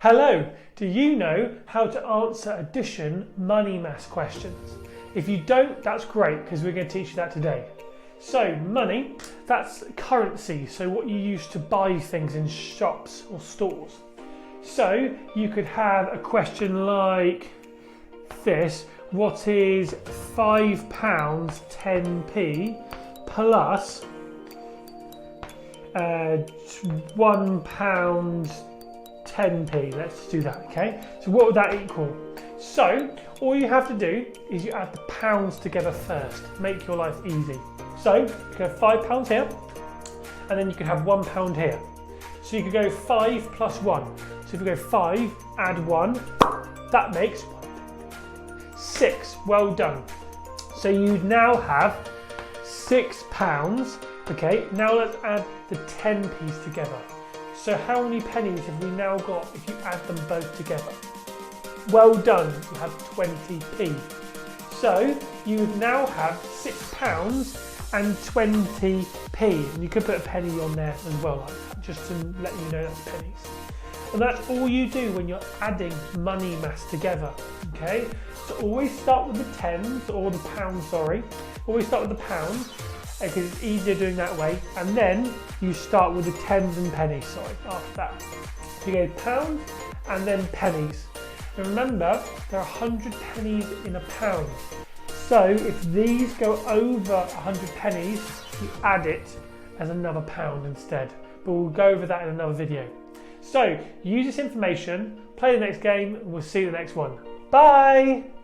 Hello, do you know how to answer addition money maths questions? If you don't, that's great because we're going to teach you that today. So money, that's currency, so what you use to buy things in shops or stores. So you could have a question like this: what is £5 10p plus £1 10p? Let's do that, okay? So what would that equal? So all you have to do is you add the pounds together first, make your life easy. So you could have £5 here, and then you could have £1 here. So you could go 5 plus 1. So if you go 5, add 1, that makes 6. Well done. So you now have £6. Okay, now let's add the 10p's together. So how many pennies have we now got if you add them both together? Well done, you have 20p. So you would now have £6 and 20p. And you could put a penny on there as well, like that, just to let you know that's pennies. And that's all you do when you're adding money maths together, okay? So always start with the tens, or the pounds, sorry. Always start with the pounds, because it's easier doing that way. And then you start with the tens and pennies, sorry, after that. So you go pounds and then pennies. And remember, there are 100 pennies in a pound. So if these go over 100 pennies, you add it as another pound instead. But we'll go over that in another video. So use this information, play the next game, and we'll see you in the next one. Bye!